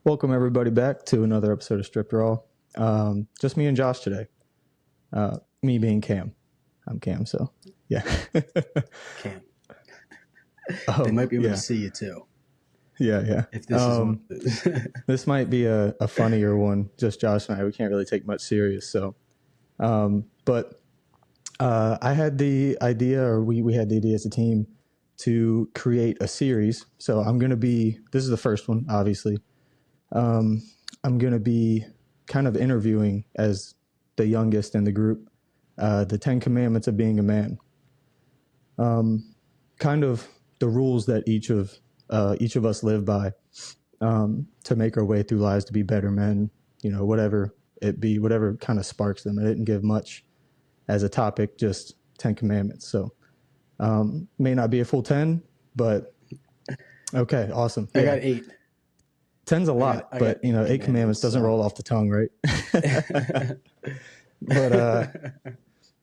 Welcome everybody back to another episode of Strip Raw. Just me and Josh today. Me being Cam. I'm Cam, so yeah. Cam. They might be able to see you too. Yeah. If this is this might be a funnier one. Just Josh and I. We can't really take much serious. So, but I had the idea, or we had the idea as a team to create a series. So I'm gonna be. This is the first one, obviously. I'm going to be kind of interviewing as the youngest in the group, the 10 commandments of being a man. Kind of the rules that each of us live by, to make our way through lives to be better men, whatever it be, whatever kind of sparks them. I didn't give much as a topic, just 10 commandments. So, may not be a full 10, but okay, awesome. I got 8. 10's a lot, but 8 commandments doesn't roll off the tongue, right? But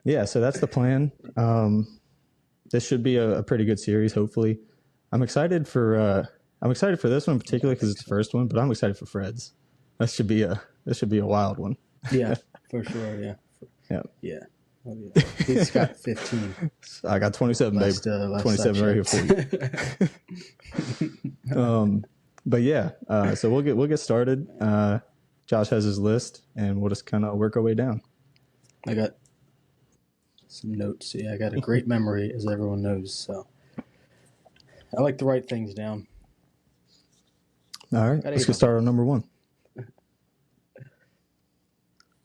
yeah, so that's the plan. This should be a pretty good series, hopefully. I'm excited for this one in particular because it's the first one, but I'm excited for Fred's. This should be a wild one. Yeah, for sure. Yeah. Yeah. Oh, yeah. He's got 15. I got 27, babe. 27 right here for you. But yeah, so we'll get started. Josh has his list, and we'll just kind of work our way down. I got some notes. Yeah, I got a great memory, as everyone knows. So I like to write things down. All right, let's get started on number 1.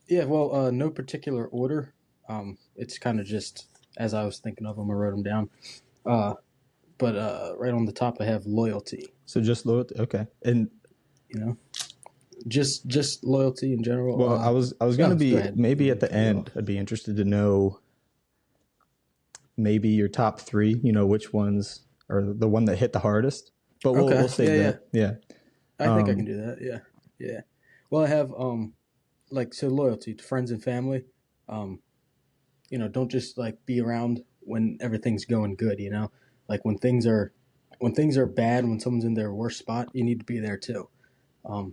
Yeah, well, no particular order. It's kind of just as I was thinking of them, I wrote them down. But right on the top, I have loyalty. So just loyalty, okay, and just loyalty in general. Well, I was going to be maybe at the end. I'd be interested to know maybe your top 3. Which ones are the one that hit the hardest. But we'll save that. Yeah. I think I can do that. Yeah. Well, I have so loyalty to friends and family. Don't just be around when everything's going good. Like when things are bad, when someone's in their worst spot, you need to be there too. You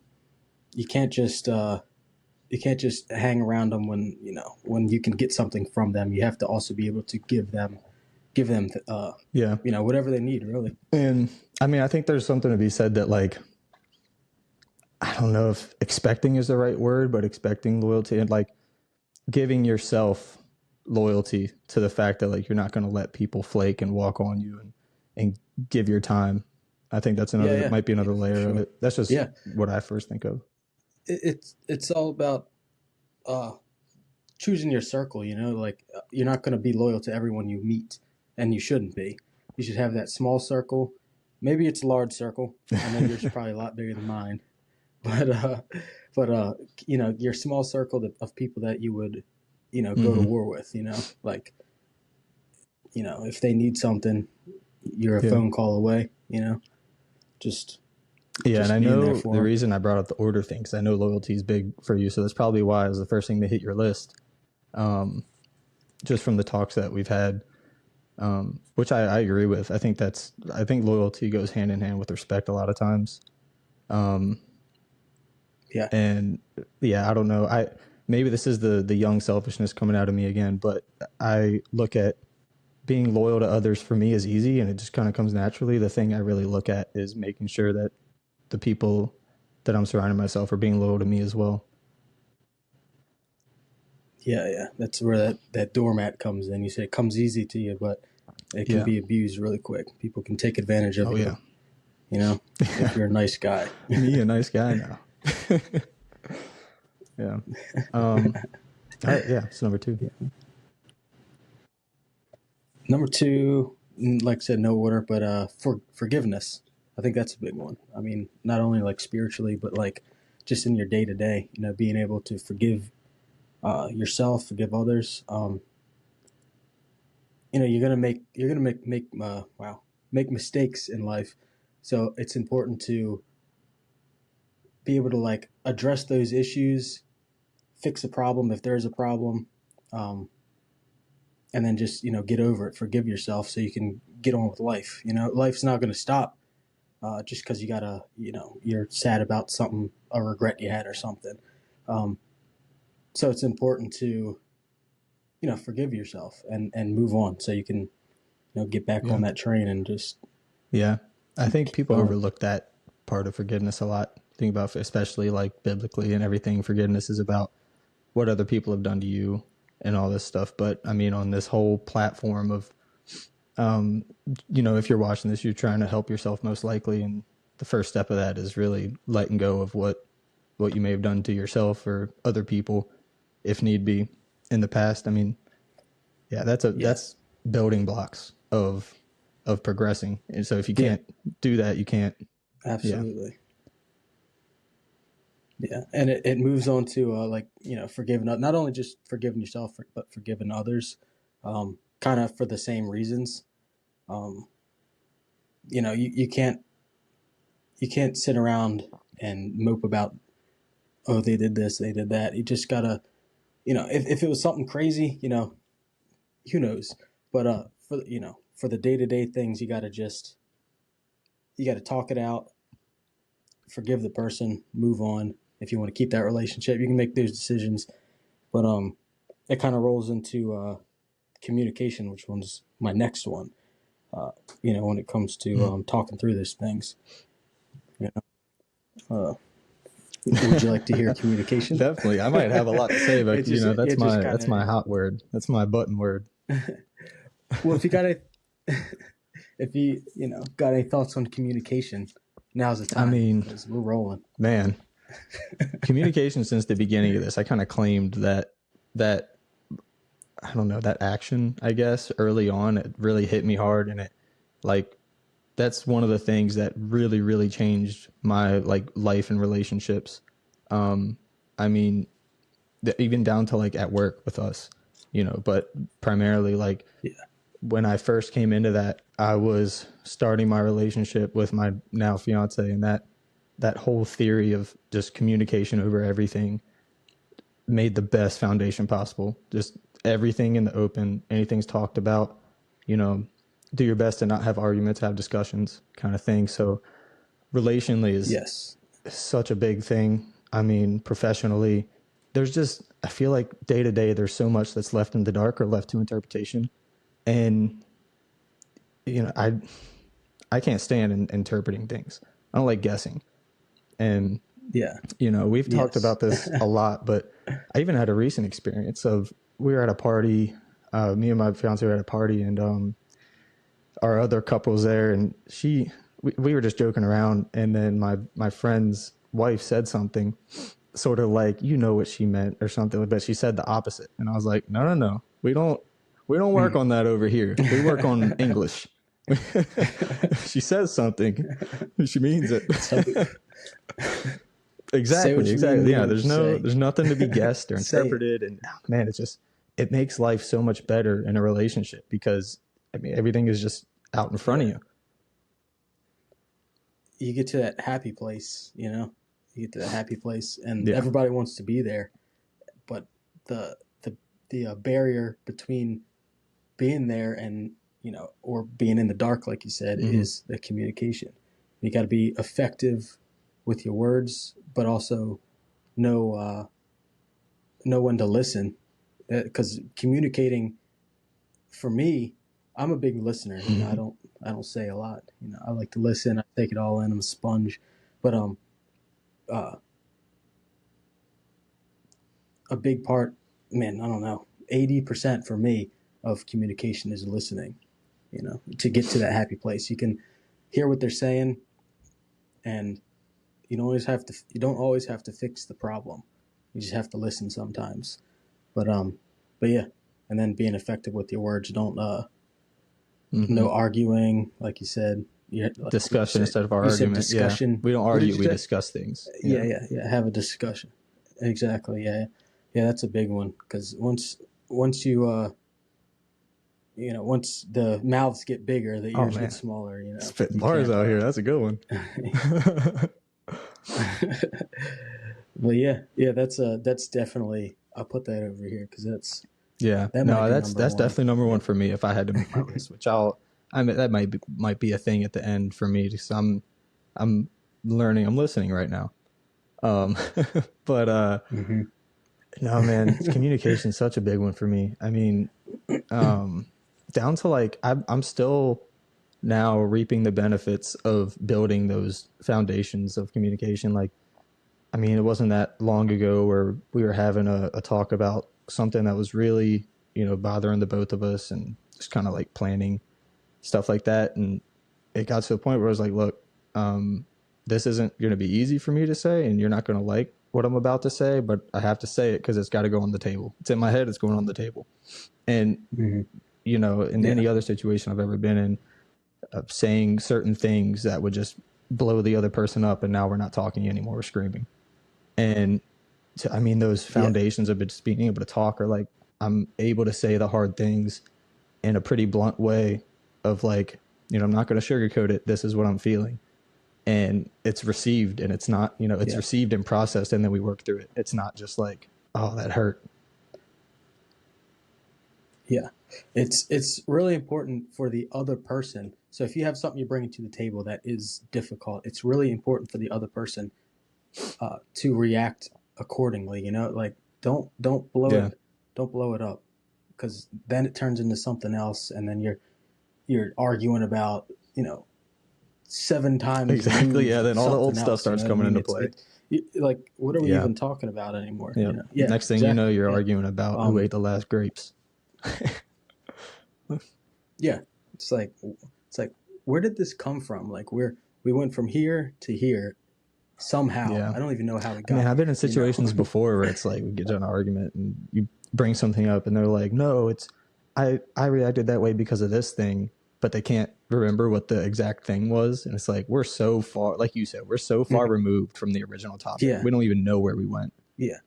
can't just hang around them when you can get something from them. You have to also be able to give them whatever they need, really. And I mean, I think there's something to be said that I don't know if expecting is the right word, but expecting loyalty and giving yourself loyalty to the fact that you're not going to let people flake and walk on you and give your time. I think that's might be another layer of it. That's just what I first think of. It's all about choosing your circle. You're not going to be loyal to everyone you meet, and you shouldn't be. You should have that small circle. Maybe it's a large circle. I know yours is probably a lot bigger than mine, but your small circle of people that you would go to war with. If they need something, you're a phone call away. Just. Yeah, and I know the reason I brought up the order thing, because I know loyalty is big for you, so that's probably why it was the first thing to hit your list. Just from the talks that we've had, which I agree with. I think loyalty goes hand in hand with respect a lot of times. Yeah. And yeah, I don't know. Maybe this is the young selfishness coming out of me again, but I look at being loyal to others for me is easy, and it just kind of comes naturally. The thing I really look at is making sure that the people that I'm surrounding myself are being loyal to me as well. Yeah. That's where that doormat comes in. You say it comes easy to you, but it can be abused really quick. People can take advantage of you. If you're a nice guy. Me, a nice guy now. Yeah. All right, so number 2. Yeah. Number 2, like I said, no order, but forgiveness. I think that's a big one. I mean, not only spiritually, but just in your day to day. Being able to forgive yourself, forgive others. You're gonna make mistakes in life, so it's important to be able to address those issues, fix a problem if there's a problem, and then just get over it, forgive yourself, so you can get on with life. Life's not going to stop just because you gotta, you're sad about something, a regret you had or something. Um, so it's important to, forgive yourself and move on so you can, get back Yeah. on that train and just Yeah. I think keep people going. overlook that part of forgiveness a lot. Think about, especially like biblically and everything, forgiveness is about what other people have done to you and all this stuff. But I mean, on this whole platform of, if you're watching this, you're trying to help yourself most likely. And the first step of that is really letting go of what you may have done to yourself or other people, if need be, in the past. I mean, yeah, Yeah, that's building blocks of progressing. And so if you yeah, can't do that, you can't. Yeah. absolutely. Yeah, and it moves on to like forgiving, not only just forgiving yourself but forgiving others, kind of for the same reasons. Um, you can't sit around and mope about, oh, they did this, they did that. You just gotta, if it was something crazy, who knows, but for the day-to-day things, you gotta talk it out, forgive the person, move on. If you want to keep that relationship, you can make those decisions. But it kind of rolls into communication, which one's my next one. When it comes to Mm. talking through these things. You would you like to hear communication? Definitely. I might have a lot to say, but It just kind that's my of. hot word. That's my button word. Well, if you got a, if you got any thoughts on communication, now's the I time mean, because we're rolling. man, communication since the beginning of this, I kind of claimed that I don't know, that action, I guess, early on, it really hit me hard. And it, like, that's one of the things that really, really changed my, like, life and relationships. I mean, even down to, like, at work with us, but primarily, like, Yeah. when I first came into that, I was starting my relationship with my now fiance, and that whole theory of just communication over everything made the best foundation possible. Just everything in the open, anything's talked about, you know, do your best to not have arguments, have discussions kind of thing. So relationally is Yes. such a big thing. I mean, professionally, there's just, I feel like day to day, there's so much that's left in the dark or left to interpretation. And, I can't stand interpreting things. I don't like guessing. And Yeah. we've talked Yes. about this a lot, but I even had a recent experience of we were at a party. Me and my fiance were at a party, and our other couple was there, and we were just joking around, and then my friend's wife said something, sort of like what she meant or something, but she said the opposite, and I was like, no, no, no, we don't work Mm. on that over here. We work on English. She says something, she means it. Something. Say what Exactly, you mean, exactly. mean Yeah, what you say. there's nothing to be guessed or Say it. interpreted, and man, it makes life so much better in a relationship because I mean everything is just out in front of Yeah. you. You get to that happy place, You get to that happy place, and Yeah. everybody wants to be there, but the the barrier between being there and or being in the dark, like you said, Mm-hmm. is the communication. You got to be effective with your words, but also know know when to listen, because communicating, for me, I'm a big listener. Mm-hmm. I don't say a lot. I like to listen. I take it all in. I'm a sponge, but uh, a big part, man, I don't know, 80% for me of communication is listening. To get to that happy place, you can hear what they're saying, and you don't always have to fix the problem. You just have to listen sometimes. But but yeah, and then being effective with your words. Don't Mm-hmm. no arguing, like you said. Like you Discussion said, instead of our you said argument. Yeah, discussion. we don't What did argue, you we say? discuss things. Yeah, Yeah. yeah. Have a discussion. Exactly. Yeah, yeah. That's a big one because once once the mouths get bigger, the Oh ears get man, smaller. spitting You bars can't. out here. That's a good one. But yeah, yeah. That's definitely. I'll put that over here because Yeah, that might no, be that's number one. definitely number one Yep. for me if I had to make my list. Which I mean that might be a thing at the end for me. Just I'm learning, I'm listening right now. Um, but Mm-hmm. no, man, communication is such a big one for me. I mean, down to like I'm still now reaping the benefits of building those foundations of communication. Like, I mean, it wasn't that long ago where we were having a talk about something that was really, bothering the both of us, and just kind of like planning stuff like that. And it got to a point where I was like, look, this isn't going to be easy for me to say, and you're not going to like what I'm about to say, but I have to say it because it's got to go on the table. It's in my head. It's going on the table. And, Mm-hmm. in Yeah. any other situation I've ever been in, saying certain things that would just blow the other person up, and now we're not talking anymore, we're screaming. And I mean, those Yeah. foundations of just being able to talk are like, I'm able to say the hard things in a pretty blunt way of like, I'm not going to sugarcoat it. This is what I'm feeling. And it's received, and it's not, it's Yeah. received and processed, and then we work through it. It's not just like, oh, that hurt. Yeah. It's really important for the other person. So if you have something you're bringing to the table that is difficult, it's really important for the other person to react accordingly. Like don't blow Yeah, it, don't blow it up, because then it turns into something else, and then you're arguing about 7 times exactly. Yeah. removed Then all the old something stuff else. You starts know what I coming mean? into It's play. like, what are we Yeah. even talking about anymore? Yeah. Yeah, Next thing you know, exactly. you're Yeah. arguing about who Um, ate the last grapes. yeah. It's like where did this come from? Like we went from here to here somehow. Yeah. I don't even know how we I mean, got I've been in here. situations before where it's like we get to an argument and you bring something up and they're like, no, I reacted that way because of this thing, but they can't remember what the exact thing was. And it's like, we're so far, like you said, we're so far removed from the original topic. Yeah. We don't even know where we went. Yeah.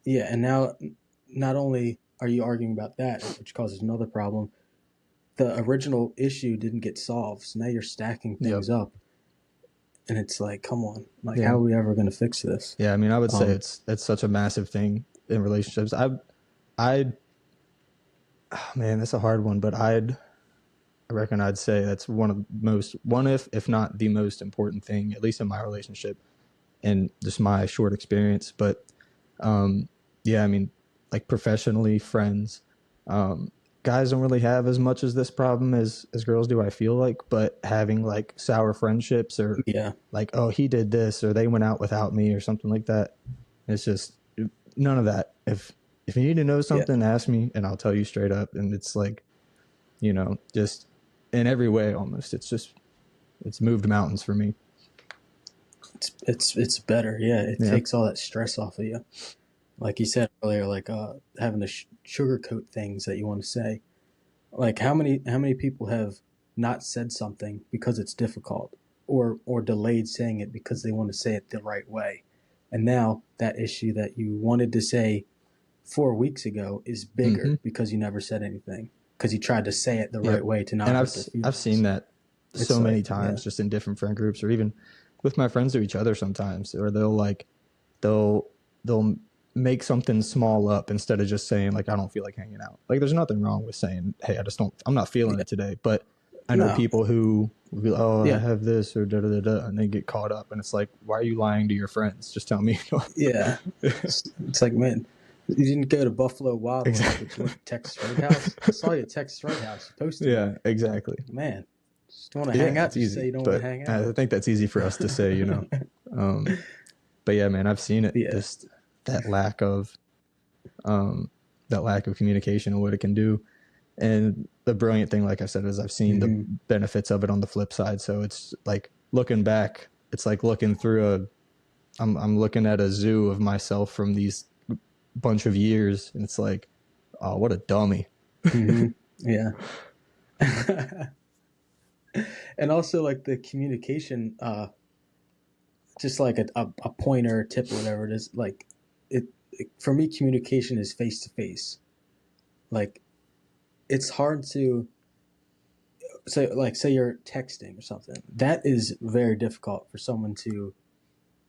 Yeah. And now, not only are you arguing about that, which causes another problem, the original issue didn't get solved. So now you're stacking Yep. things up, and it's like, come on, like, Yeah. how are we ever going to fix this? Yeah. I mean, I would say Um, it's such a massive thing in relationships. I, oh, man, that's a hard one, but I reckon I'd say that's one if not the most important thing, at least in my relationship and just my short experience. But yeah, I mean, like professionally, friends, guys don't really have as much as this problem as girls do, I feel like, but having like sour friendships or yeah. like, oh, he did this or they went out without me or something like that. It's just none of that. If you need to know Yeah. something, ask me and I'll tell you straight up. And it's like, just in every way almost. It's moved mountains for me. It's better. Yeah. It Yeah. takes all that stress off of you. Like you said earlier, like having to sugarcoat things that you want to say. Like how many people have not said something because it's difficult, or delayed saying it because they want to say it the right way, and now that issue that you wanted to say 4 weeks ago is Mm-hmm. bigger because you never said anything, because you tried to say it the right Yep. way to And not hurt their I've seen feelings. that It's so like, many yeah. times just in different friend groups or even with my friends to each other sometimes, or they'll make something small up instead of just saying like, I don't feel like hanging out. Like there's nothing wrong with saying, hey, I'm not feeling Yeah. it today. But I know No. people who will be like, oh, I Yeah. have this or da da da da, and they get caught up. And it's like, why are you lying to your friends? Just tell me. Yeah. It's like, man, you didn't go to Buffalo Wild Wings, Exactly. but you went to Texas Roadhouse. I saw you at Texas Roadhouse. You posted it. Yeah, exactly. Man, just want to hang Yeah, out. it's Just say easy, you don't want to but hang I out. think that's easy for us to say, But yeah, man, I've seen it. Yeah. Just that lack of communication and what it can do. And the brilliant thing, like I said, is I've seen the Mm-hmm. benefits of it on the flip side. So it's like looking back, it's like looking through I'm looking at a zoo of myself from these bunch of years, and it's like, oh, what a dummy. Mm-hmm. Yeah. And also like the communication, just like a pointer, a tip, whatever it is. Like it for me, communication is face to face. Like it's hard to say, like, say you're texting or something. That is very difficult for someone to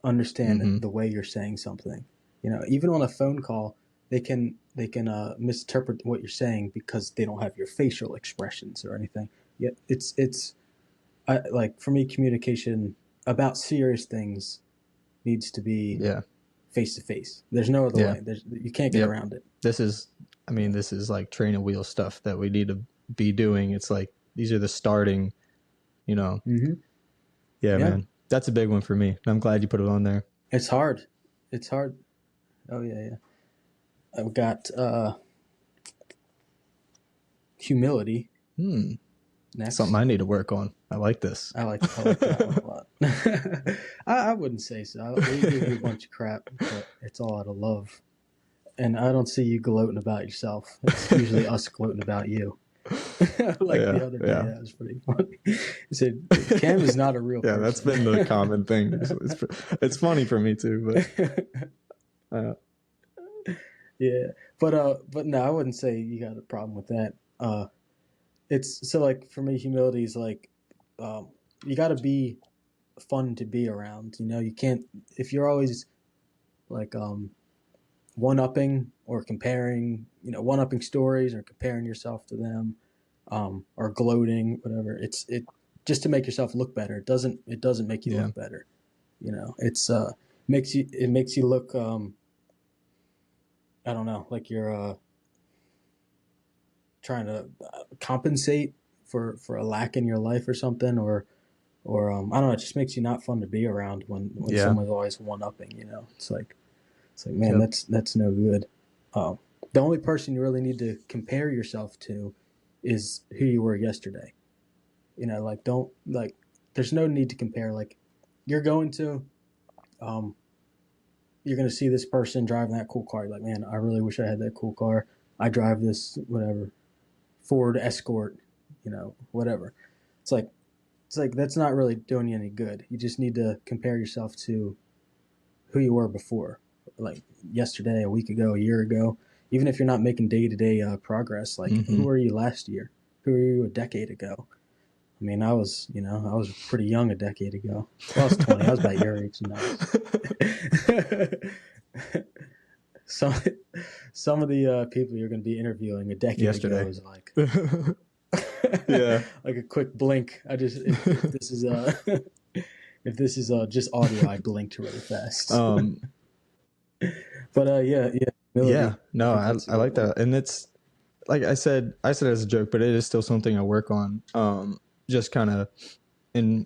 understand Mm-hmm. the way you're saying something. Even on a phone call, they can misinterpret what you're saying because they don't have your facial expressions or anything. Yet it's like for me, communication about serious things needs to be Yeah. face to face. There's no other Yeah. way. You can't get Yep. around it. This is, I mean, Yeah. this is like training wheel stuff that we need to be doing. It's like, these are the starting, you know, Mm-hmm. yeah, Yeah. man, that's a big one for me. I'm glad you put it on there. It's hard. It's hard. Oh yeah, yeah. I've got humility Hmm. Something next. I need to work on. I like this. I like that one a lot. I wouldn't say so. We give you a bunch of crap, but it's all out of love. And I don't see you gloating about yourself. It's usually us gloating about you. Like the Yeah. other day, Yeah. that was pretty funny. He said, "Cam is not a real Yeah. That's person." been the common thing. It's funny for me too, but Yeah, but no, I wouldn't say you got a problem with that. It's so like for me, humility is like, you got to be fun to be around. You know, you can't if you're always like one upping or comparing, one upping stories or comparing yourself to them, or gloating, whatever. It just to make yourself look better. It doesn't make you yeah. look better. It's it makes you look I don't know, like you're trying to compensate for a lack in your life or something, or I don't know. It just makes you not fun to be around when Yeah. someone's always one upping. It's like man, Yep. that's no good. Um, the only person you really need to compare yourself to is who you were yesterday. Like don't like. There's no need to compare. Like you're going to um, you're going to see this person driving that cool car. You're like, man, I really wish I had that cool car. I drive this whatever Ford Escort, whatever. It's like that's not really doing you any good. You just need to compare yourself to who you were before, like yesterday, a week ago, a year ago. Even if you're not making day to day progress, like who Hmm. were you last year? Who were you a decade ago? I mean, I was pretty young a decade ago. Well, I was 20. I was about your age now. some some of the people you're going to be interviewing a decade ago Yesterday. is like Yeah. like a quick blink. I just if this is if this is just audio, I blinked really fast. Um, But yeah, yeah, humility. I no, think that's a I good like one. that. And it's like I said it as a joke, but it is still something I work on. Just kind of in,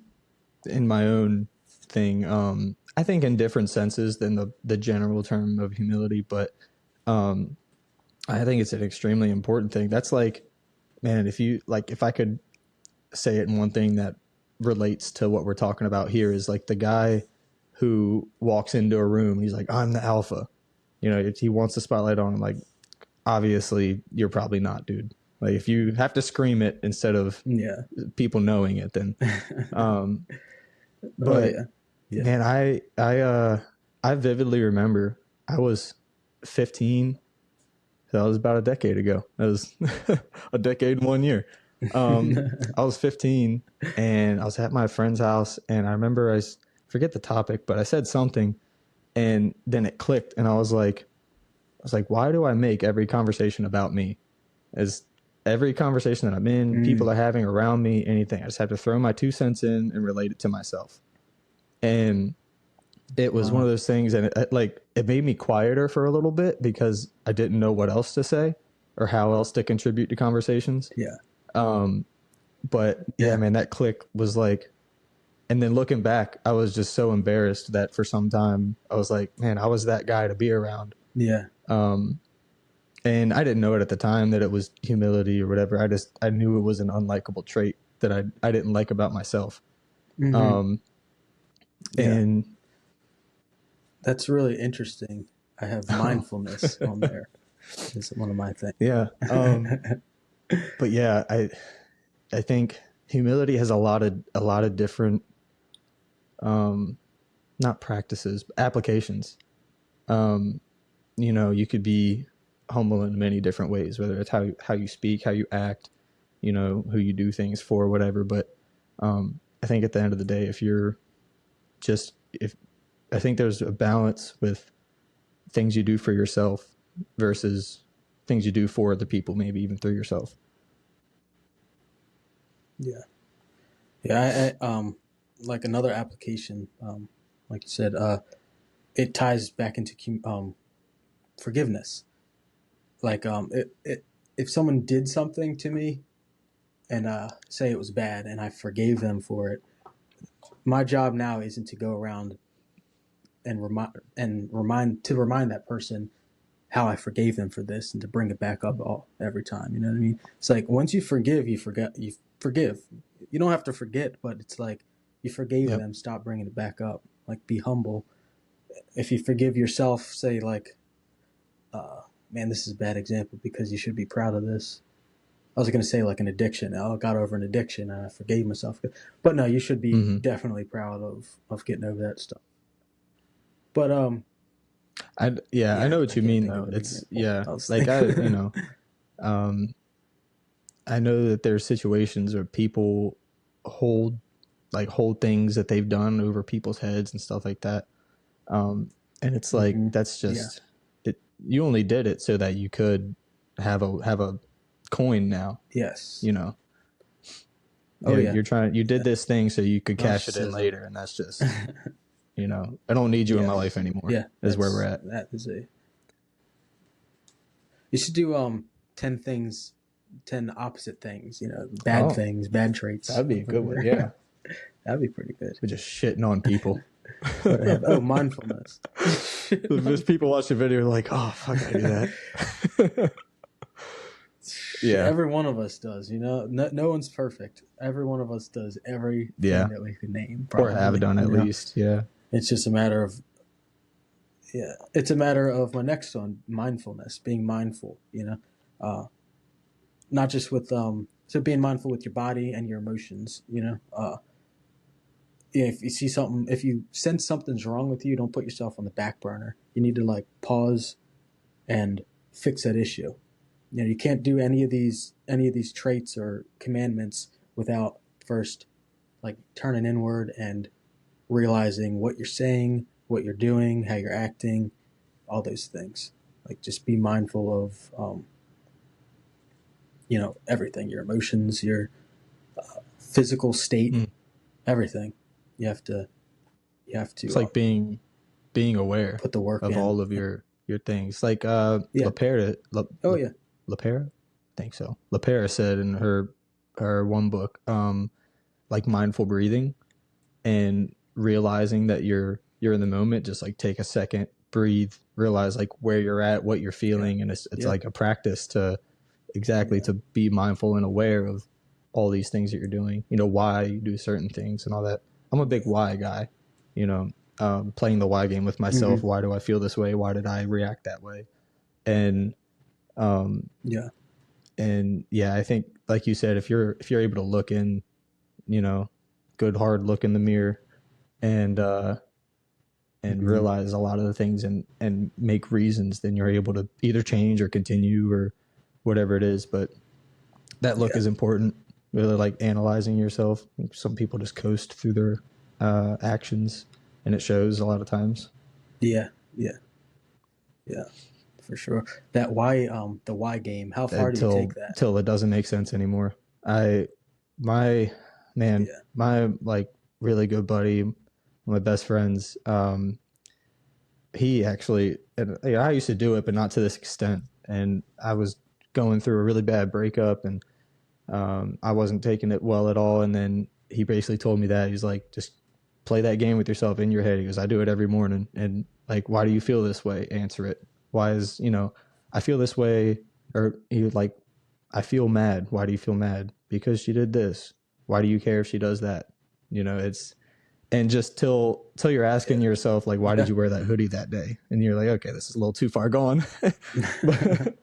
in my own thing. I think in different senses than the general term of humility, but, um, I think it's an extremely important thing. That's like, man, if I could say it in one thing that relates to what we're talking about here is like the guy who walks into a room and he's like, I'm the alpha. If he wants the spotlight on him, like, obviously you're probably not, dude. Like if you have to scream it instead of Yeah. people knowing it, then, um, Oh but yeah. Yeah. man, I vividly remember I was 15. So that was about a decade ago. That was a decade and 1 year. I was 15 and I was at my friend's house, and I remember forget the topic, but I said something, and then it clicked, and I was like, why do I make every conversation about me? As every conversation that I'm in, people Mm. are having around me, anything, I just have to throw my 2 cents in and relate it to myself. And it was one of Wow. those things, and it made me quieter for a little bit because I didn't know what else to say or how else to contribute to conversations. Yeah. Um, but yeah, Yeah. man, that click was like, and then looking back, I was just so embarrassed that for some time I was like, man, I was that guy to be around. Yeah. Um, and I didn't know it at the time that it was humility or whatever. I knew it was an unlikable trait that I didn't like about myself. Hmm. Um, Yeah. and That's really interesting. I have mindfulness on there. Is one of my things. yeah. But yeah, I think humility has a lot of different, um, not practices, but applications. Um, you could be humble in many different ways, whether it's how you speak, how you act, who you do things for, whatever. But, I think at the end of the day, if I think there's a balance with things you do for yourself versus things you do for other people, maybe even through yourself. Yeah. Yeah, like another application, like you said, it ties back into forgiveness. Like, if someone did something to me and say it was bad, and I forgave them for it, my job now isn't to go around and remind that person how I forgave them for this and to bring it back up all every time. You know what I mean? It's like once you forgive, you forget. You forgive. You don't have to forget, but it's like you forgave Yep. them. Stop bringing it back up. Like be humble. If you forgive yourself, say like, man, this is a bad example because you should be proud of this. I was going to say like an addiction. Oh, I got over an addiction and I forgave myself. But no, you should be Hmm. definitely proud of getting over that stuff. But I yeah, know I what you can't mean think of though. an It's example. yeah, I was like I, you thinking. know, um, I know that there's situations where people hold hold things that they've done over people's heads and stuff like that. And it's like Hmm. that's Yeah. just it. You only did it so that you could have a coin now. Yes. You know, Oh yeah. you did Yeah. this thing so you could cash it in Narcissism. later, and that's just I don't need you in my life Yes. anymore. Yeah. Is where we're at. That is a. You should do 10 things, 10 opposite things. Bad Oh, those bad traits. that'd be a good one. Yeah, That'd be pretty good. we're just shitting on people. What I have? Oh, mindfulness. There's people watch the video like, oh fuck, I do that. Yeah, Every one of us does. No one's perfect. Every one of us does everything yeah, that we could name. or have Probably. done at least. Yeah. It's just a matter of yeah. It's a matter of my next one, mindfulness, being mindful. Not just with so being mindful with your body and your emotions. If you see something, if you sense something's wrong with you, don't put yourself on the back burner. You need to like pause and fix that issue. You can't do any of these traits or commandments without first like turning inward and realizing what you're saying, what you're doing, how you're acting, all those things. Like just be mindful of everything, your emotions, your physical state, Mm. everything. You have to you have It's to like being aware put the work of in. all of your things. Like Yeah. Oh yeah. LaPera, I think so. LaPera said in her one book, like mindful breathing and realizing that you're in the moment. Just like take a second, breathe, realize like where you're at, what you're Yeah. feeling, and it's Yeah. like a practice to exactly Yeah. to be mindful and aware of all these things that you're doing. Why you do certain things and all that. I'm a big why guy. You know, playing the why game with Mm-hmm. myself. Why do I feel this way? Why did I react that way? And um, Yeah. and yeah, I think like you said, if you're able to look in, you know, good hard look in the mirror and Mm-hmm. realize a lot of the things and make reasons, then you're able to either change or continue or whatever it is. But that look Yeah. is important. Really like analyzing yourself. Some people just coast through their actions, and it shows a lot of times. Yeah. Yeah. Yeah. For sure. The why game. How far do you Until take that? till it doesn't make sense anymore. My man, Yeah. my like really good buddy, one of my best friends. He actually, and I used to do it, but not to this extent. And I was going through a really bad breakup, and I wasn't taking it well at all. And then he basically told me that he's like, just play that game with yourself in your head. He goes, I do it every morning. And like, why do you feel this way? Answer it. Why is, I feel this way. Or he was like, I feel mad. Why do you feel mad? Because she did this. Why do you care if she does that? It's, and just till you're asking yourself, like, why did Yeah. you wear that hoodie that day? And you're like, okay, this is a little too far gone. But,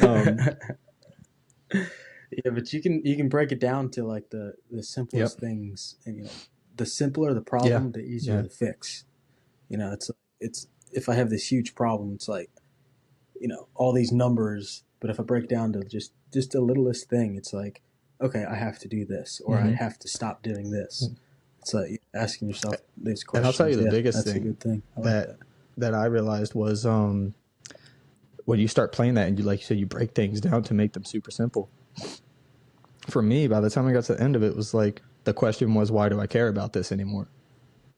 um, Yeah, but you can break it down to like the yep. simplest things, and the simpler the Yeah. problem, the easier Yeah. the fix. It's if I have this huge problem, it's like all these numbers, but if I break down to just the littlest thing, it's like okay, I have to do this, or I Mm-hmm. have to stop doing this. It's like asking yourself these And I'll tell you questions. the Yeah, biggest that's a thing good thing. I like that that. I realized was when you start playing that and you like you said you break things down to make them super simple. For me, by the time I got to the end of it, was like the question was, why do I care about this anymore?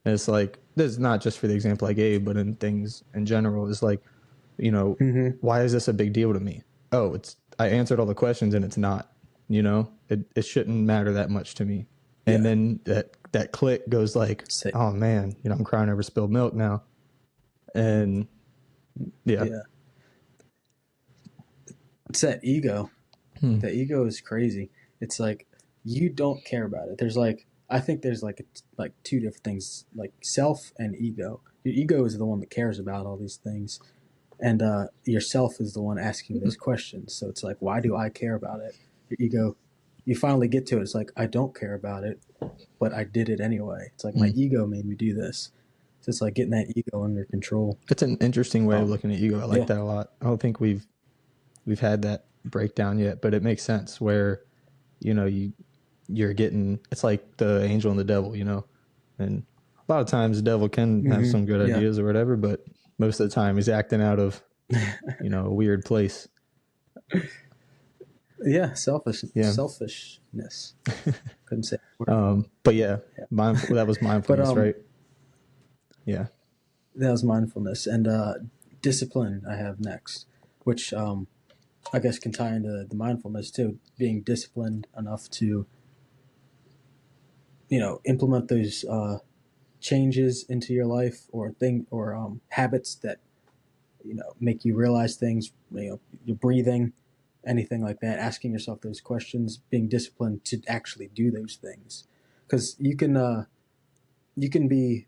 And it's like, this is not just for the example I gave, but in things in general, it's like, you know, Mm-hmm. why is this a big deal to me? Oh, I answered all the questions and it's not, you know, it shouldn't matter that much to me. And Yeah. then that click goes like, Say, oh man, you know, I'm crying over spilled milk now. And yeah. yeah. It's that ego. Hmm. The ego is crazy. It's like you don't care about it. There's like I think there's like two different things, like self and ego. Your ego is the one that cares about all these things, and yourself is the one asking those questions. So it's like, why do I care about it? Your ego, you finally get to it. It's like I don't care about it, but I did it anyway. It's like my Hmm. ego made me do this. So it's like getting that ego under control. It's an interesting way of looking at ego. I like Yeah. that a lot. I don't think we've had that breakdown yet, but it makes sense where, you know, you're getting, it's like the angel and the devil, you know, and a lot of times the devil can have Mm-hmm. some good Yeah. ideas or whatever, but most of the time he's acting out of, you know, a weird place. Yeah. Yeah. Selfishness. Couldn't say. But yeah, Yeah. that was But mindfulness, right? Yeah. that was mindfulness and discipline. I have next, which I guess can tie into the mindfulness too. Being disciplined enough to, implement those changes into your life or habits that make you realize things. Your breathing, anything like that. Asking yourself those questions. Being disciplined to actually do those things, because you can be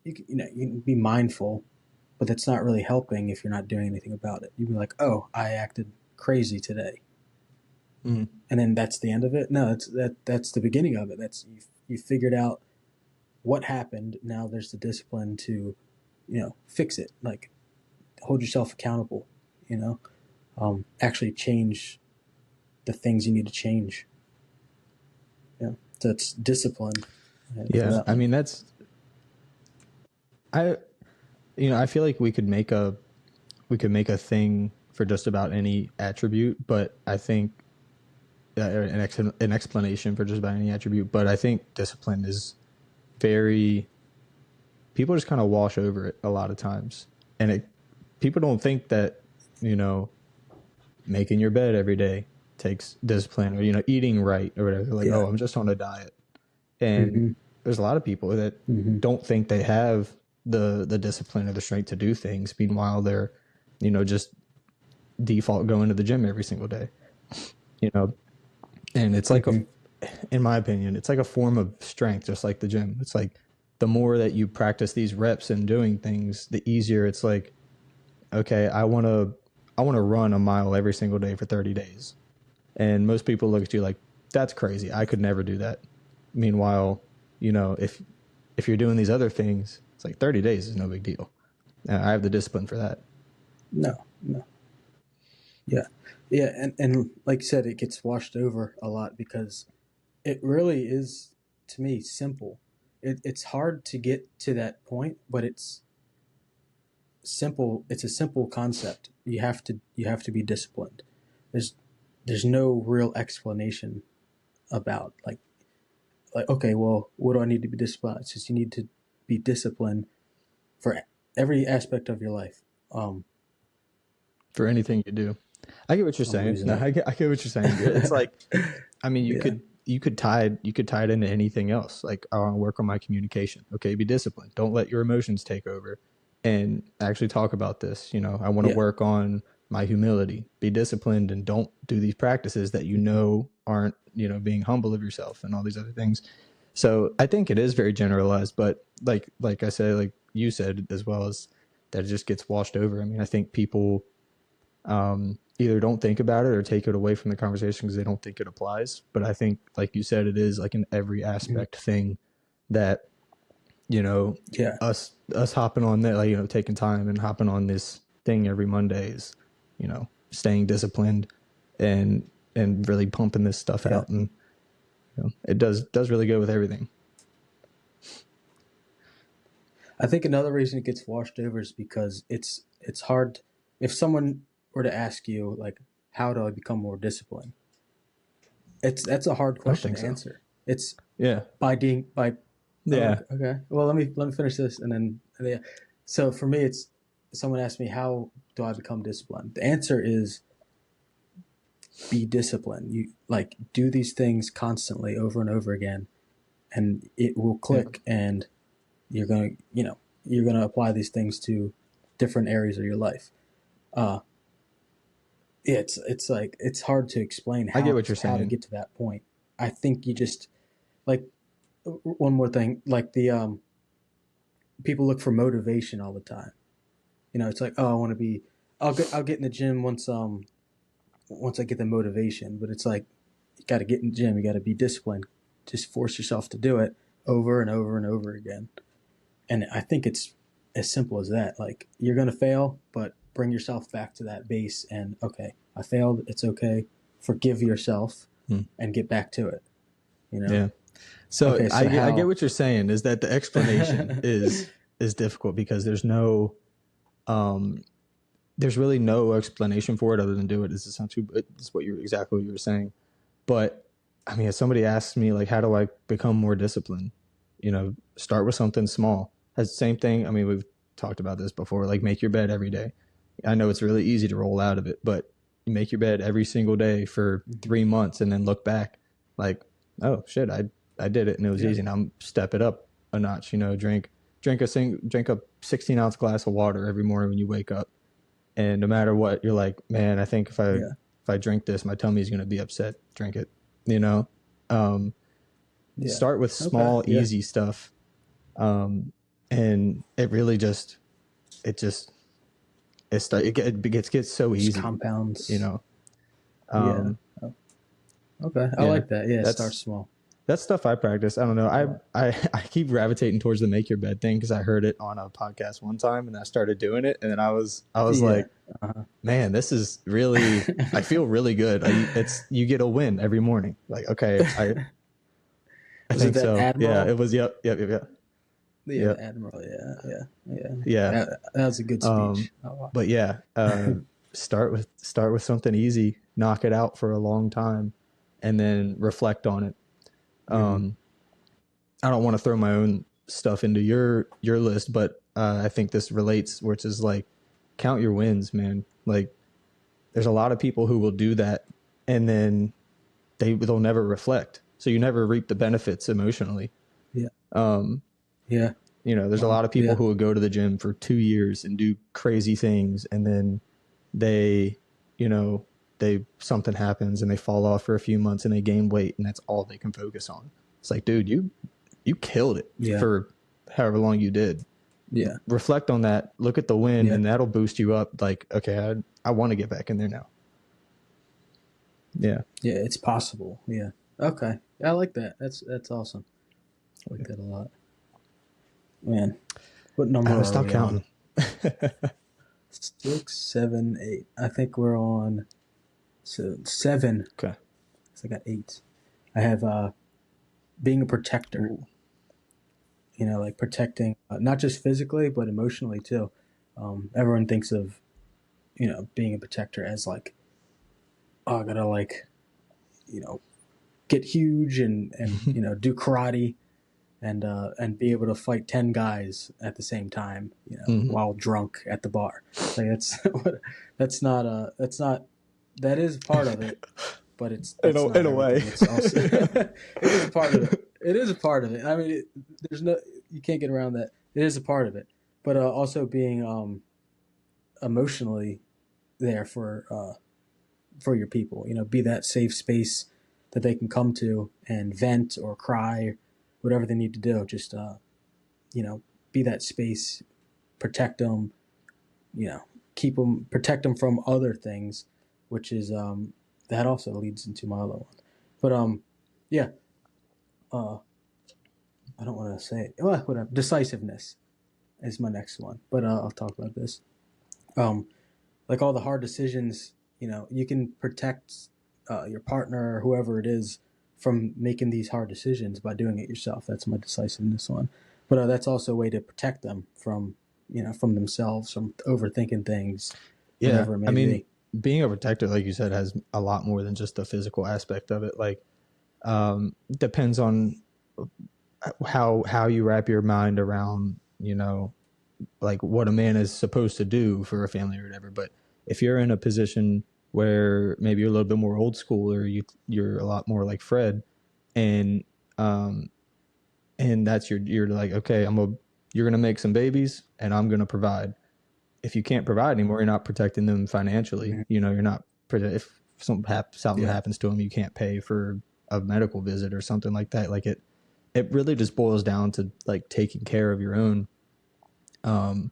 you can be mindful, but that's not really helping if you're not doing anything about it. You'd be like, oh, I acted crazy today. Mm. And then that's the end of it. No, that's the beginning of it. That's you figured out what happened. Now there's the discipline to, fix it. Like hold yourself accountable, actually change the things you need to change. Yeah. That's discipline. For Yeah. that I one. mean, I, you know, I feel like we could make a thing for just about any attribute, but I think an explanation for just about any attribute, but I think discipline is very, people just kind of wash over it a lot of times. And people don't think that, you know, making your bed every day takes discipline, or, you know, eating right or whatever. They're like, Yeah. oh, I'm just on a diet. And Mm-hmm. there's a lot of people that Mm-hmm. don't think they have the discipline or the strength to do things. Meanwhile, they're, you know, just default going to the gym every single day, you know, and it's like Mm-hmm. in my opinion, it's like a form of strength, just like the gym. It's like the more that you practice these reps and doing things, the easier it's like, okay, I want to run a mile every single day for 30 days. And most people look at you like, that's crazy. I could never do that. Meanwhile, you know, if you're doing these other things, it's like 30 days is no big deal. I have the discipline for that. No. No. Yeah. Yeah. And like you said, it gets washed over a lot because it really is, to me, simple. It's hard to get to that point, but it's simple. It's a simple concept. You have to be disciplined. There's there's no real explanation about like okay, well, what do I need to be disciplined? It's just you need to be disciplined for every aspect of your life. Um, For anything you do. I get what you're I'm saying. losing No, it. I get what you're saying. It's like, I mean, Yeah. you could tie it into anything else. Like, I want to work on my communication. Okay, be disciplined. Don't let your emotions take over, and actually talk about this. You know, I want to Yeah. work on my humility. Be disciplined and don't do these practices that you know aren't, you know, being humble of yourself and all these other things. So I think it is very generalized, but like I said, like you said as well, as that it just gets washed over. I mean, I think people either don't think about it or take it away from the conversation because they don't think it applies. But I think, like you said, it is like an every Mhm. aspect thing that, you know, Yeah. us hopping on that, like, you know, taking time and hopping on this thing every Monday is, you know, staying disciplined and really pumping this stuff Yeah. out, and you know, it does really go with everything. I think another reason it gets washed over is because it's hard if someone were to ask you like how do I become more disciplined? That's a hard I don't question think to so. answer. It's Yeah. by. Oh, Yeah. okay. Well, let me finish this, and then yeah. So for me, it's someone asked me how do I become disciplined. The answer is be disciplined. You like do these things constantly over and over again, and it will Yeah. click, and you're gonna apply these things to different areas of your life. Uh, yeah, it's like it's hard to explain I get what you're how to saying. get to that point. I think you just like one more thing, like the people look for motivation all the time. It's like, oh, I want to be. I'll get in the gym once I get the motivation, but it's like you got to get in the gym. You got to be disciplined. Just force yourself to do it over and over and over again. And I think it's as simple as that. Like you're gonna fail, but bring yourself back to that base. And okay, I failed. It's okay. Forgive yourself Hmm. and get back to it. Yeah. So Okay, so I get how? what you're saying is that the explanation is difficult because um there's really no explanation for it other than do it. It's essentially it's what you're exactly what you were saying. But I mean, if somebody asks me like, how do I become more disciplined? Start with something small. That's the same thing. I mean, we've talked about this before. Like, make your bed every day. I know it's really easy to roll out of it, but you make your bed every single day for 3 months and then look back, like, oh shit, I did it and it was Yeah, easy. Now I'm step it up a notch. Drink a 16-ounce glass of water every morning when you wake up, and no matter what, you're like, man, I think yeah, if I drink this, my tummy's going to be upset. Drink it, you know. Um, yeah. Start with Okay, small, yeah. easy stuff, and it really it just it gets so Just easy, you compounds. know. Yeah. Um, Oh, okay, I yeah, like that. Yeah, start that's small. that's stuff I practice. I don't know. I like. I keep gravitating towards the make your bed thing because I heard it on a podcast one time and I started doing it, and then I was Yeah. like, Uh-huh. man, this is really, I feel really good. You get a win every morning. Like, okay, I Was it think that so. Yeah, admiral? it was. Yep. Yeah, the Yep. admiral. Yeah, yeah, yeah. Yeah. That was a good Um, speech. Oh, wow. but yeah, start with something easy, knock it out for a long time, and then reflect on it. Mm-hmm. Um, I don't want to throw my own stuff into your list, but I think this relates, which is like count your wins, man. Like there's a lot of people who will do that, and then they'll never reflect. So you never reap the benefits emotionally. Yeah, Um, yeah. there's a Wow. lot of people Yeah, who would go to the gym for 2 years and do crazy things, and then they, you know, something happens and they fall off for a few months and they gain weight, and that's all they can focus on. It's like, dude, you killed it yeah, for however long you did. yeah, Reflect on that, look at the win, yeah, and that'll boost you up. Like, okay, I want to get back in there now. Yeah. yeah. It's possible. Yeah. Okay. Yeah, I like that. That's awesome. I like that a lot. Man, what number I are stop we on? counting. 6, 7, 8. I think we're on 7. Okay. So I got 8. I have being a protector. Ooh. Like protecting not just physically but emotionally too. Everyone thinks of being a protector as like, oh, I gotta like you know get huge and do karate and be able to fight 10 guys at the same time, Mm-hmm. while drunk at the bar. Like that's not that is part of it, but that's In not a way. everything. It's also it is a part of it. It is a part of it. I mean, there's no you can't get around that. It is a part of it, but also being emotionally there for your people. Be that safe space that they can come to and vent or cry, whatever they need to do. Just be that space, protect them. Keep them, protect them from other things, which is that also leads into my other one. But yeah, uh, I don't want to say it. Well, whatever. Decisiveness is my next one, but I'll talk about this. Um, like all the hard decisions, you can protect your partner or whoever it is from making these hard decisions by doing it yourself. That's my decisiveness one. But that's also a way to protect them from themselves, from overthinking things, Yeah. whatever it I may mean, be. being a protector, like you said, has a lot more than just the physical aspect of it. Like, Depends on how you wrap your mind around, like what a man is supposed to do for a family or whatever. But if you're in a position where maybe you're a little bit more old school, or you're a lot more like Fred, and um and that's you're like, okay, you're gonna make some babies and I'm gonna provide. If you can't provide anymore, you're not protecting them financially. Mhm. You're not, if something Yeah. happens to them, you can't pay for a medical visit or something like that. Like it really just boils down to like taking care of your own, um,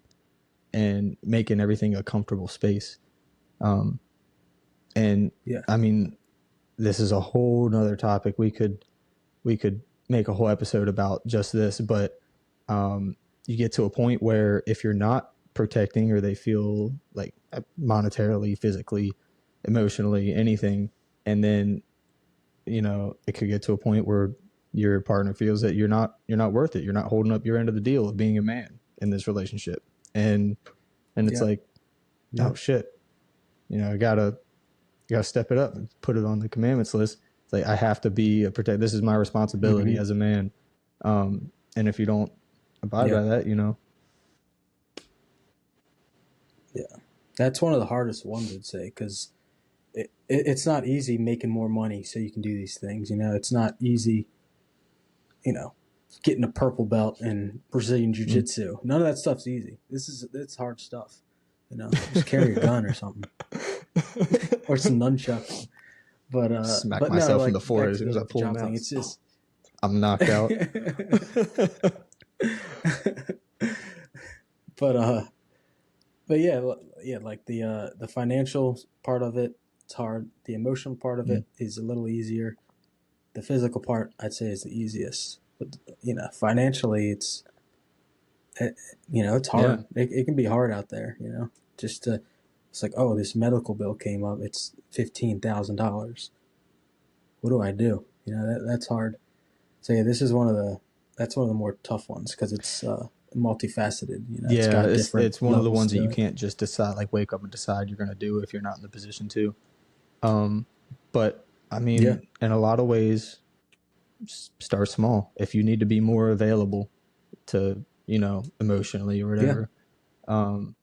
and making everything a comfortable space. Um, and Yeah. I mean, this is a whole nother topic. We could make a whole episode about just this, but you get to a point where if you're not protecting, or they feel like monetarily, physically, emotionally, anything, and then it could get to a point where your partner feels that you're not worth it. You're not holding up your end of the deal of being a man in this relationship, and it's Yeah. like, Yeah. oh shit, I gotta step it up and put it on the commandments list. It's like, I have to be a protect. This is my responsibility Hmm. as a man. And if you don't abide Yeah. by that, Yeah. That's one of the hardest ones, I'd say, because it's not easy making more money so you can do these things. It's not easy, you know, getting a purple belt in Brazilian Jiu mm. Jitsu. None of that stuff's easy. It's hard stuff. Just carry a gun or something, or some nunchucks. But Smack but no, myself in like the back forehead as to soon as I the pull them job thing. out. It's just I'm knocked out. but yeah, yeah, like the financial part of it, it's hard. The emotional part of Mm. it is a little easier. The physical part, I'd say, is the easiest. But financially, it, it's Yeah. hard. It can be hard out there. Just to it's like, oh, this medical bill came up. It's $15,000. What do I do? That's hard. So yeah, this is that's one of the more tough ones because it's multifaceted. It's Yeah. got It's different it's one of the levels ones that you to it. can't just decide, like wake up and decide you're gonna do if you're not in the position to. Um, but I Yeah, mean, in a lot of ways, start small. If you need to be more available to, emotionally or yeah. whatever. Um,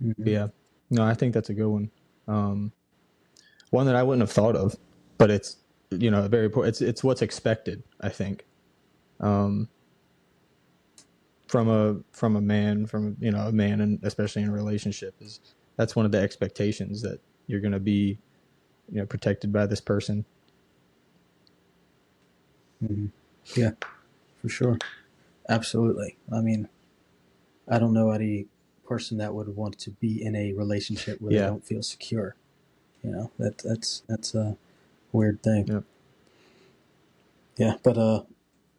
Hmm. but yeah, no, I think that's a good one. Um, One that I wouldn't have thought of, but it's, very important. It's what's expected, I think, um, from a man, a man, and especially in a relationship, is that's one of the expectations, that you're going to be, protected by this person. Hmm. Yeah, for sure. Absolutely. I mean, I don't know any person that would want to be in a relationship where they Yeah. don't feel secure. That's a weird thing. Yeah. Yeah, but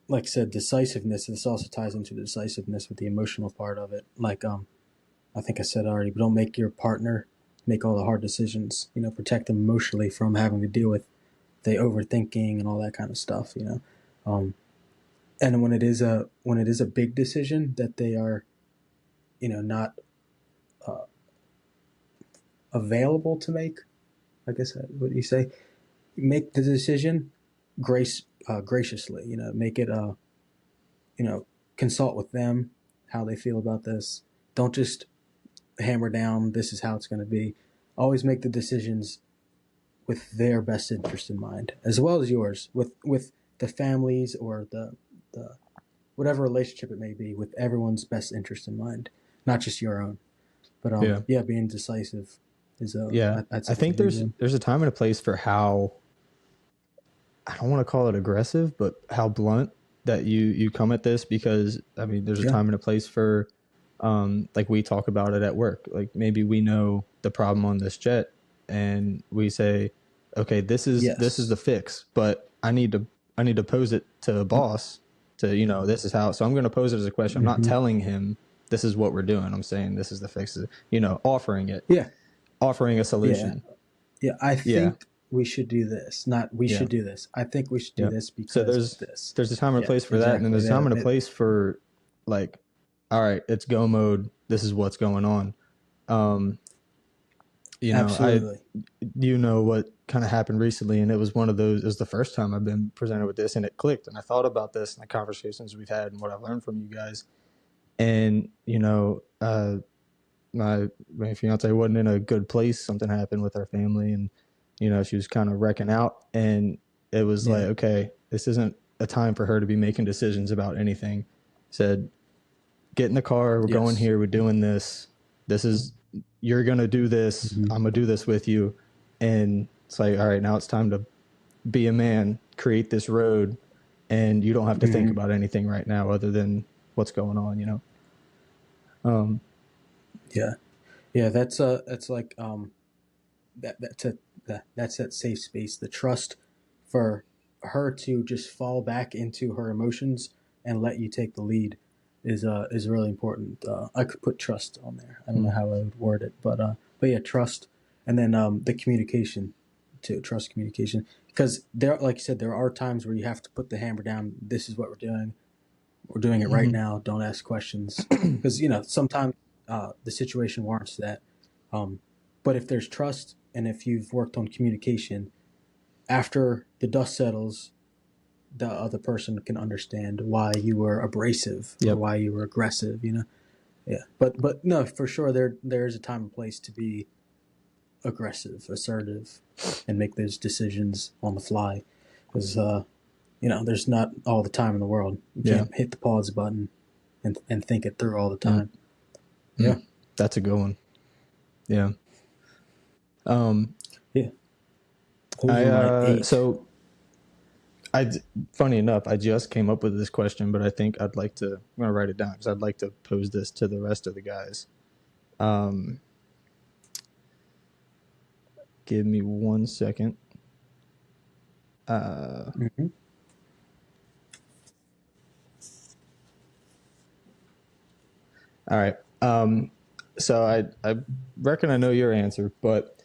like I said, decisiveness. This also ties into the decisiveness with the emotional part of it. Like I think I said already, but don't make your partner make all the hard decisions. Protect them emotionally from having to deal with the overthinking and all that kind of stuff. Um, and when it is a big decision that they are, not uh, available to make. I guess what do you say? Make the decision graciously. Make it consult with them how they feel about this. Don't just hammer down this is how it's going to be. Always make the decisions with their best interest in mind, as well as yours, with the families or the whatever relationship it may be, with everyone's best interest in mind, not just your own. But Yeah. yeah, being decisive is Yeah. I'd say I is a think big there's one. there's a time and a place for how, I don't want to call it aggressive, but how blunt that you come at this, because I mean, there's a Yeah. time and a place for, like we talk about it at work. Like maybe we know the problem on this jet, and we say, okay, this is the Yes. fix, but I need to pose it to a boss, to, this is how. So I'm going to pose it as a question. I'm not Mm-hmm. telling him this is what we're doing. I'm saying this is the fix. Offering it, Yeah. offering a Yeah. solution. Yeah. I Yeah. think we should do this. Not we Yeah. should do this. I think we should do Yeah. this So because of there's this. there's a time and a Yeah. place for that, and then Exactly. there's a time and a place for, like, all right, it's go mode. This is what's going on. Um, you know, Absolutely. you know what kind of happened recently, and it was one of those. It was the first time I've been presented with this, and it clicked. And I thought about this and the conversations we've had and what I've learned from you guys. And my fiance wasn't in a good place. Something happened with our family, and she was kind of wrecking out. And it was like, Yeah. okay, this isn't a time for her to be making decisions about anything. Said, get in the car. We're going Yes. here. We're doing this. This is You're gonna do this. Hmm. I'm gonna do this with you. And it's like, all right, now it's time to be a man, create this road, and you don't have to think Hmm. about anything right now other than what's going on. Um, Yeah. Yeah. That's like that's a that's that safe space, the trust for her to just fall back into her emotions and let you take the lead is really important. I could put trust on there. I don't know how I would word it, but yeah, trust, and then the communication, to trust communication, because there, like you said, there are times where you have to put the hammer down. This is what we're doing. We're doing it right mhm. now. Don't ask questions, because sometimes the situation warrants that. Um, but if there's trust and if you've worked on communication, after the dust settles, the other person can understand why you were abrasive or Yep. why you were aggressive. Yeah. But no, for sure there is a time and place to be aggressive, assertive, and make those decisions on the fly, because there's not all the time in the world. You Yeah. can't hit the pause button and think it through all the Mm, time. Yeah. mm. That's a good one. Yeah. Um, Yeah. Those I are my eight. so I funny enough, I just came up with this question, but I think I'm gonna write it down because I'd like to pose this to the rest of the guys. Um, give me 1 second. Uh, Mm-hmm. all right. So I reckon I know your answer, but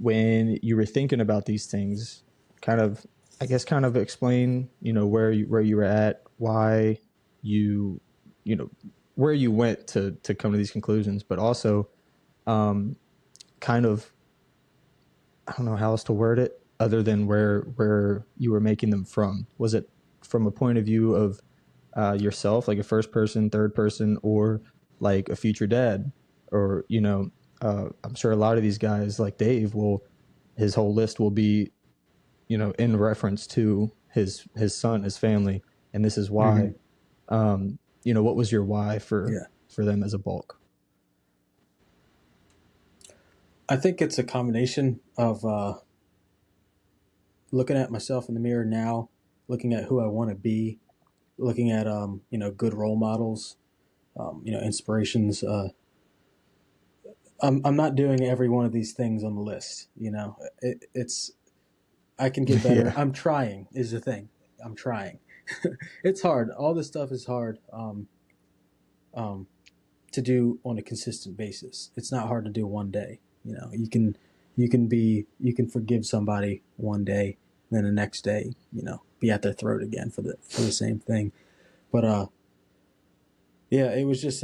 when you were thinking about these things, kind of, I guess, kind of explain, where you were at, why you, you know, where you went to come to these conclusions, but also, um, kind of, I don't know how else to word it other than where you were making them from. Was it from a point of view of yourself, like a first person, third person, or like a future dad, or I'm sure a lot of these guys, like Dave, will his whole list will be in reference to his son, his family, and this is Mm-hmm. why. What was your why Yeah. for them as a bulk? I think it's a combination of looking at myself in the mirror now, looking at who I want to be, looking at good role models, inspirations. I'm not doing every one of these things on the list. It's I can get better. Yeah. I'm trying is the thing. I'm trying. It's hard. All this stuff is hard um, to do on a consistent basis. It's not hard to do one day. You can forgive somebody one day, and then the next day, be at their throat again for the same thing. But yeah, it was just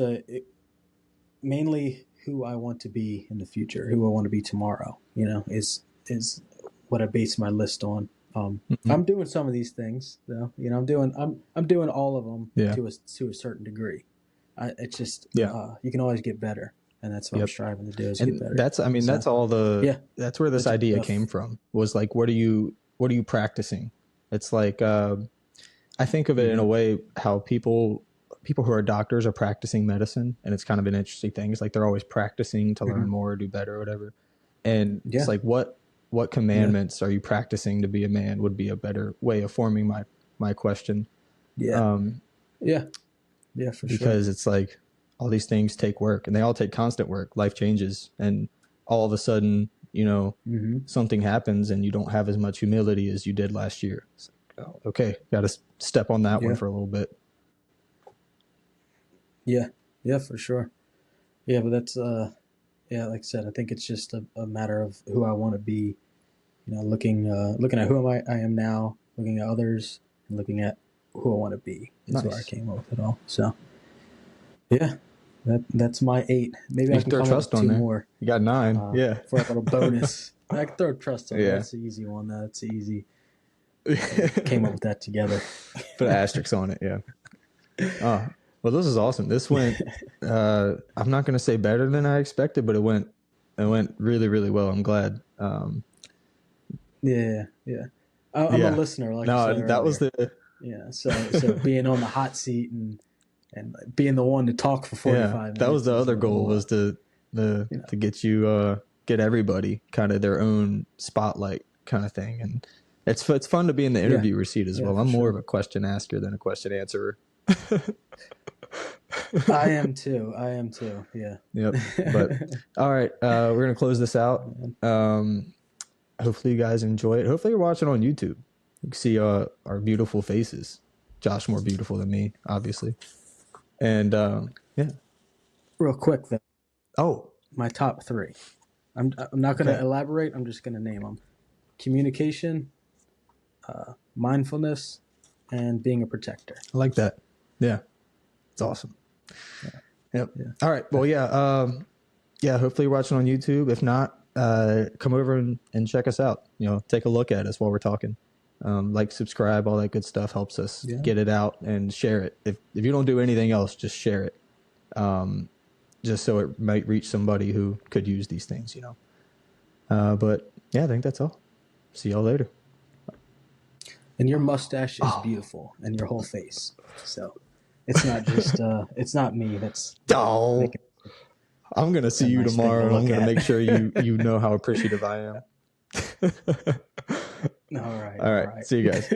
mainly who I want to be in the future, who I want to be tomorrow. Is what I base my list on. Mhm. I'm doing some of these things though. I'm doing all of them Yeah. to a certain degree. It's just Yeah. you can always get better, and that's what I'm Yep. striving to do is get And better. that's, I mean, So yeah, that's where this it's idea a came from, was like, what are you practicing? It's like, I think of it in mm-hmm, a way how people who are doctors are practicing medicine, and it's kind of an interesting thing. It's like they're always practicing to mm-hmm. learn more, do better, or whatever. And it's Yeah, like, what yeah, commandments are you practicing to be a man, would be a better way of forming my question. yeah, Um, yeah, yeah, for sure. because it's like all these things take work, and they all take constant work. Life changes, and all of a sudden, Mm-hmm. something happens, and you don't have as much humility as you did last year. It's like, oh, okay, got to step on that one Yeah, for a little bit. yeah, yeah, for sure. Yeah, but that's yeah, like I said, I think it's just a matter of who I want to be. Looking at who I am now, looking at others, and looking at who I want to be is where I Nice. came up with it all. So yeah, That's my 8. Maybe You I can can throw come up with trust on 2 there. more You got 9. Yeah. for a little bonus. I can throw trust on there. Yeah. That's the easy one. That's easy. Came up with that together. Put an asterisk on it. Yeah. Oh, well, this is awesome. This went, I'm not going to say better than I expected, but it went really, really well. I'm glad. Yeah. I'm a Yeah. listener, like you No, said that earlier. was the, Yeah. So being on the hot seat and being the one to talk for 45 minutes. that was the is other a goal, little, was to get you, get everybody kind of their own spotlight kind of thing. And it's fun to be in the interviewer seat as well. I'm more of a question asker than a question answerer. I am too. Yeah. Yep. But all right, we're going to close this out. Hopefully you guys enjoy it. Hopefully you're watching on YouTube. You can see our beautiful faces. Josh more beautiful than me, obviously. And yeah. Real quick though. Oh, my top 3. I'm not going to elaborate. I'm just going to name them: communication, mindfulness, and being a protector. I like that. Yeah, it's awesome. Yep. Yeah. All right. Well, yeah. Hopefully you're watching on YouTube. If not, come over and check us out. Take a look at us while we're talking. Subscribe, all that good stuff helps us get it out, and share it. If you don't do anything else, just share it. Just so it might reach somebody who could use these things, But yeah, I think that's all. See y'all later. And your mustache is beautiful, and your whole face. So it's not just it's not me that's. I'm gonna see you tomorrow, and I'm gonna make sure you know how appreciative I am. All right. All right. See you guys.